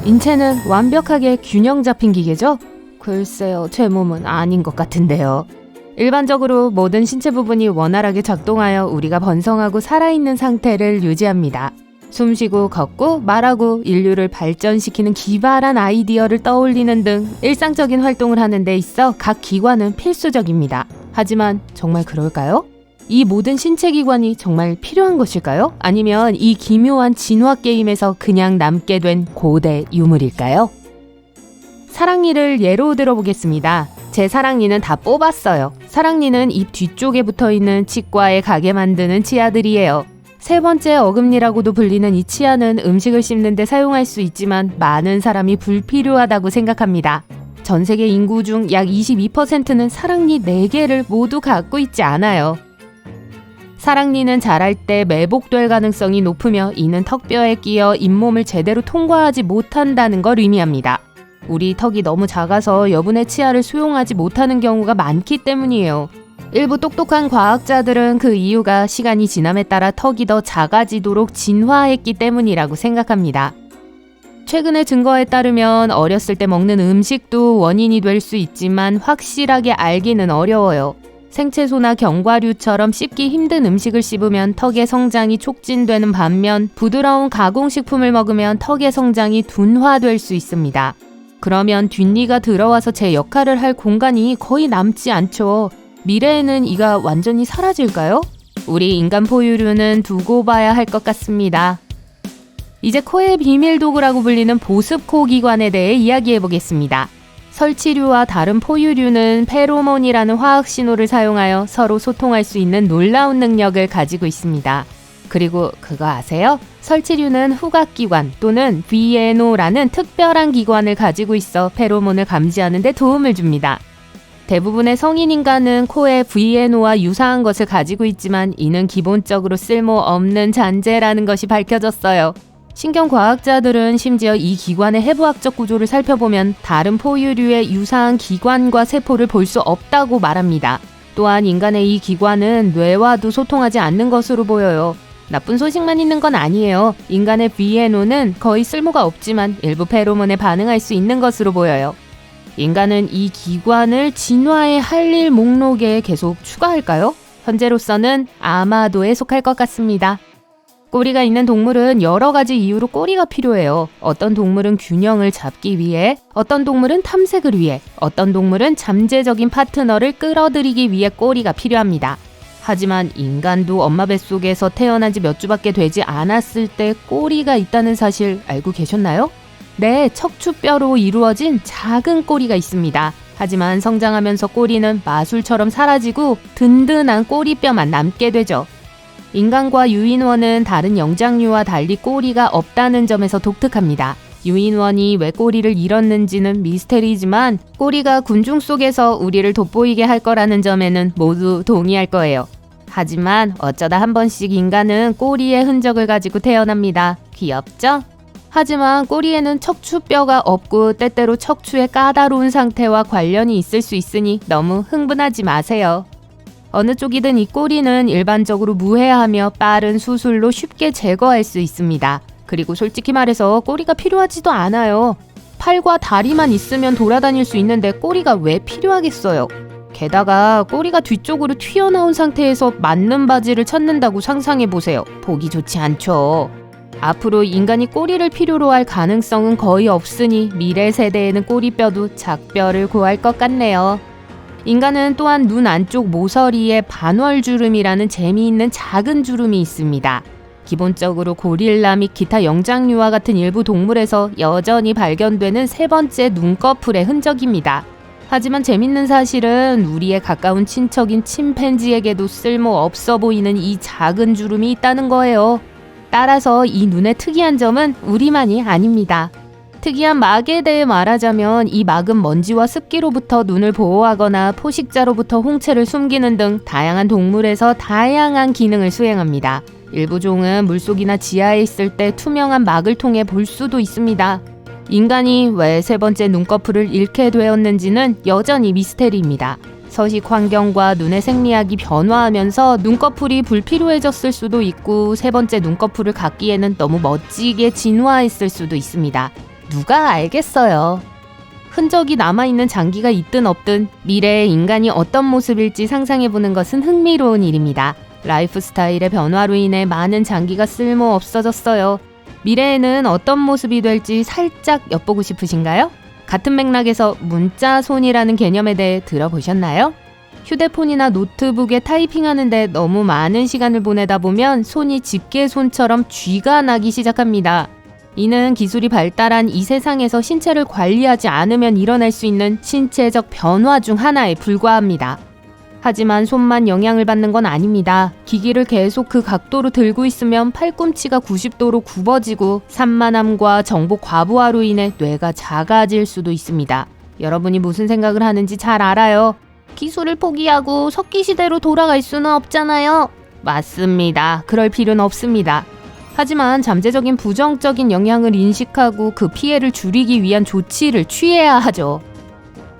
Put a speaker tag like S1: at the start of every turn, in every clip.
S1: 인체는 완벽하게 균형 잡힌 기계죠? 글쎄요, 제 몸은 아닌 것 같은데요. 일반적으로 모든 신체 부분이 원활하게 작동하여 우리가 번성하고 살아있는 상태를 유지합니다. 숨쉬고 걷고 말하고 인류를 발전시키는 기발한 아이디어를 떠올리는 등 일상적인 활동을 하는 데 있어 각 기관은 필수적입니다. 하지만 정말 그럴까요? 이 모든 신체 기관이 정말 필요한 것일까요? 아니면 이 기묘한 진화 게임에서 그냥 남게 된 고대 유물일까요? 사랑니를 예로 들어보겠습니다. 제 사랑니는 다 뽑았어요. 사랑니는 입 뒤쪽에 붙어있는 치과에 가게 만드는 치아들이에요. 세 번째 어금니라고도 불리는 이 치아는 음식을 씹는 데 사용할 수 있지만 많은 사람이 불필요하다고 생각합니다. 전 세계 인구 중 약 22%는 사랑니 4개를 모두 갖고 있지 않아요. 사랑니는 자랄 때 매복될 가능성이 높으며 이는 턱뼈에 끼어 잇몸을 제대로 통과하지 못한다는 걸 의미합니다. 우리 턱이 너무 작아서 여분의 치아를 수용하지 못하는 경우가 많기 때문이에요. 일부 똑똑한 과학자들은 그 이유가 시간이 지남에 따라 턱이 더 작아지도록 진화했기 때문이라고 생각합니다. 최근의 증거에 따르면 어렸을 때 먹는 음식도 원인이 될 수 있지만 확실하게 알기는 어려워요. 생채소나 견과류처럼 씹기 힘든 음식을 씹으면 턱의 성장이 촉진되는 반면 부드러운 가공식품을 먹으면 턱의 성장이 둔화될 수 있습니다. 그러면 뒷니가 들어와서 제 역할을 할 공간이 거의 남지 않죠. 미래에는 이가 완전히 사라질까요? 우리 인간 포유류는 두고 봐야 할 것 같습니다. 이제 코의 비밀 도구라고 불리는 보습코 기관에 대해 이야기해 보겠습니다. 설치류와 다른 포유류는 페로몬이라는 화학 신호를 사용하여 서로 소통할 수 있는 놀라운 능력을 가지고 있습니다. 그리고 그거 아세요? 설치류는 후각기관 또는 VNO라는 특별한 기관을 가지고 있어 페로몬을 감지하는 데 도움을 줍니다. 대부분의 성인 인간은 코에 VNO와 유사한 것을 가지고 있지만 이는 기본적으로 쓸모없는 잔재라는 것이 밝혀졌어요. 신경과학자들은 심지어 이 기관의 해부학적 구조를 살펴보면 다른 포유류의 유사한 기관과 세포를 볼 수 없다고 말합니다. 또한 인간의 이 기관은 뇌와도 소통하지 않는 것으로 보여요. 나쁜 소식만 있는 건 아니에요. 인간의 VNO는 거의 쓸모가 없지만 일부 페로몬에 반응할 수 있는 것으로 보여요. 인간은 이 기관을 진화의 할 일 목록에 계속 추가할까요? 현재로서는 아마도에 속할 것 같습니다. 꼬리가 있는 동물은 여러 가지 이유로 꼬리가 필요해요. 어떤 동물은 균형을 잡기 위해, 어떤 동물은 탐색을 위해, 어떤 동물은 잠재적인 파트너를 끌어들이기 위해 꼬리가 필요합니다. 하지만 인간도 엄마 뱃속에서 태어난 지 몇 주밖에 되지 않았을 때 꼬리가 있다는 사실 알고 계셨나요? 네, 척추뼈로 이루어진 작은 꼬리가 있습니다. 하지만 성장하면서 꼬리는 마술처럼 사라지고 든든한 꼬리뼈만 남게 되죠. 인간과 유인원은 다른 영장류와 달리 꼬리가 없다는 점에서 독특합니다. 유인원이 왜 꼬리를 잃었는지는 미스테리지만 꼬리가 군중 속에서 우리를 돋보이게 할 거라는 점에는 모두 동의할 거예요. 하지만 어쩌다 한 번씩 인간은 꼬리의 흔적을 가지고 태어납니다. 귀엽죠? 하지만 꼬리에는 척추뼈가 없고 때때로 척추의 까다로운 상태와 관련이 있을 수 있으니 너무 흥분하지 마세요. 어느 쪽이든 이 꼬리는 일반적으로 무해하며 빠른 수술로 쉽게 제거할 수 있습니다. 그리고 솔직히 말해서 꼬리가 필요하지도 않아요. 팔과 다리만 있으면 돌아다닐 수 있는데 꼬리가 왜 필요하겠어요? 게다가 꼬리가 뒤쪽으로 튀어나온 상태에서 맞는 바지를 찾는다고 상상해보세요. 보기 좋지 않죠. 앞으로 인간이 꼬리를 필요로 할 가능성은 거의 없으니 미래 세대에는 꼬리뼈도 작뼈를 구할 것 같네요. 인간은 또한 눈 안쪽 모서리에 반월주름이라는 재미있는 작은 주름이 있습니다. 기본적으로 고릴라 및 기타 영장류와 같은 일부 동물에서 여전히 발견되는 세 번째 눈꺼풀의 흔적입니다. 하지만 재밌는 사실은 우리의 가까운 친척인 침팬지에게도 쓸모없어 보이는 이 작은 주름이 있다는 거예요. 따라서 이 눈의 특이한 점은 우리만이 아닙니다. 특이한 막에 대해 말하자면 이 막은 먼지와 습기로부터 눈을 보호하거나 포식자로부터 홍채를 숨기는 등 다양한 동물에서 다양한 기능을 수행합니다. 일부 종은 물속이나 지하에 있을 때 투명한 막을 통해 볼 수도 있습니다. 인간이 왜 세 번째 눈꺼풀을 잃게 되었는지는 여전히 미스테리입니다. 서식 환경과 눈의 생리학이 변화하면서 눈꺼풀이 불필요해졌을 수도 있고 세 번째 눈꺼풀을 갖기에는 너무 멋지게 진화했을 수도 있습니다. 누가 알겠어요. 흔적이 남아있는 장기가 있든 없든 미래의 인간이 어떤 모습일지 상상해보는 것은 흥미로운 일입니다. 라이프 스타일의 변화로 인해 많은 장기가 쓸모 없어졌어요. 미래에는 어떤 모습이 될지 살짝 엿보고 싶으신가요? 같은 맥락에서 문자손이라는 개념에 대해 들어보셨나요? 휴대폰이나 노트북에 타이핑하는데 너무 많은 시간을 보내다 보면 손이 집게손처럼 쥐가 나기 시작합니다. 이는 기술이 발달한 이 세상에서 신체를 관리하지 않으면 일어날 수 있는 신체적 변화 중 하나에 불과합니다. 하지만 손만 영향을 받는 건 아닙니다. 기기를 계속 그 각도로 들고 있으면 팔꿈치가 90도로 굽어지고 산만함과 정보 과부하로 인해 뇌가 작아질 수도 있습니다. 여러분이 무슨 생각을 하는지 잘 알아요. 기술을 포기하고 석기 시대로 돌아갈 수는 없잖아요. 맞습니다. 그럴 필요는 없습니다. 하지만 잠재적인 부정적인 영향을 인식하고 그 피해를 줄이기 위한 조치를 취해야 하죠.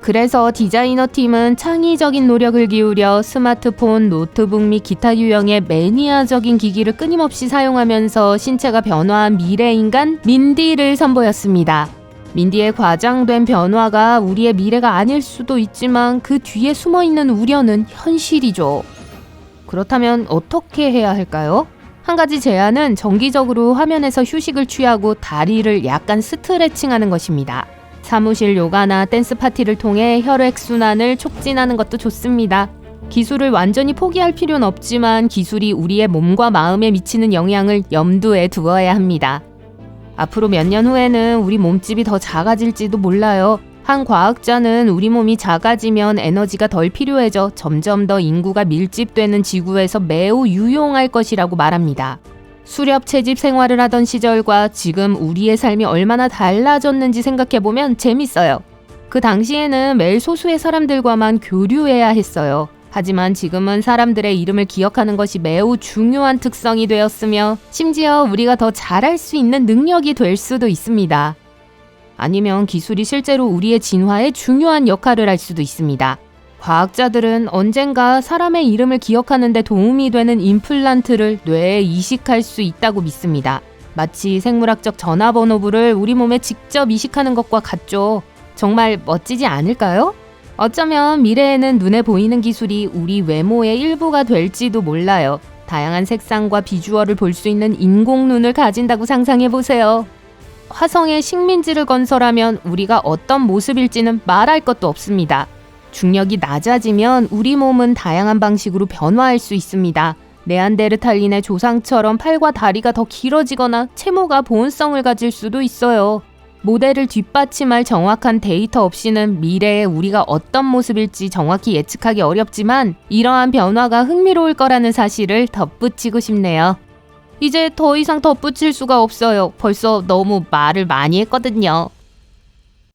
S1: 그래서 디자이너 팀은 창의적인 노력을 기울여 스마트폰, 노트북 및 기타 유형의 매니아적인 기기를 끊임없이 사용하면서 신체가 변화한 미래인간 민디를 선보였습니다. 민디의 과장된 변화가 우리의 미래가 아닐 수도 있지만 그 뒤에 숨어있는 우려는 현실이죠. 그렇다면 어떻게 해야 할까요? 한 가지 제안은 정기적으로 화면에서 휴식을 취하고 다리를 약간 스트레칭하는 것입니다. 사무실 요가나 댄스 파티를 통해 혈액순환을 촉진하는 것도 좋습니다. 기술을 완전히 포기할 필요는 없지만 기술이 우리의 몸과 마음에 미치는 영향을 염두에 두어야 합니다. 앞으로 몇 년 후에는 우리 몸집이 더 작아질지도 몰라요. 한 과학자는 우리 몸이 작아지면 에너지가 덜 필요해져 점점 더 인구가 밀집되는 지구에서 매우 유용할 것이라고 말합니다. 수렵 채집 생활을 하던 시절과 지금 우리의 삶이 얼마나 달라졌는지 생각해보면 재밌어요. 그 당시에는 매일 소수의 사람들과만 교류해야 했어요. 하지만 지금은 사람들의 이름을 기억하는 것이 매우 중요한 특성이 되었으며 심지어 우리가 더 잘할 수 있는 능력이 될 수도 있습니다. 아니면 기술이 실제로 우리의 진화에 중요한 역할을 할 수도 있습니다. 과학자들은 언젠가 사람의 이름을 기억하는 데 도움이 되는 임플란트를 뇌에 이식할 수 있다고 믿습니다. 마치 생물학적 전화번호부를 우리 몸에 직접 이식하는 것과 같죠. 정말 멋지지 않을까요? 어쩌면 미래에는 눈에 보이는 기술이 우리 외모의 일부가 될지도 몰라요. 다양한 색상과 비주얼을 볼 수 있는 인공눈을 가진다고 상상해보세요. 화성에 식민지를 건설하면 우리가 어떤 모습일지는 말할 것도 없습니다. 중력이 낮아지면 우리 몸은 다양한 방식으로 변화할 수 있습니다. 네안데르탈린의 조상처럼 팔과 다리가 더 길어지거나 채모가 보온성을 가질 수도 있어요. 모델을 뒷받침할 정확한 데이터 없이는 미래에 우리가 어떤 모습일지 정확히 예측하기 어렵지만 이러한 변화가 흥미로울 거라는 사실을 덧붙이고 싶네요. 이제 더 이상 덧붙일 수가 없어요. 벌써 너무 말을 많이 했거든요.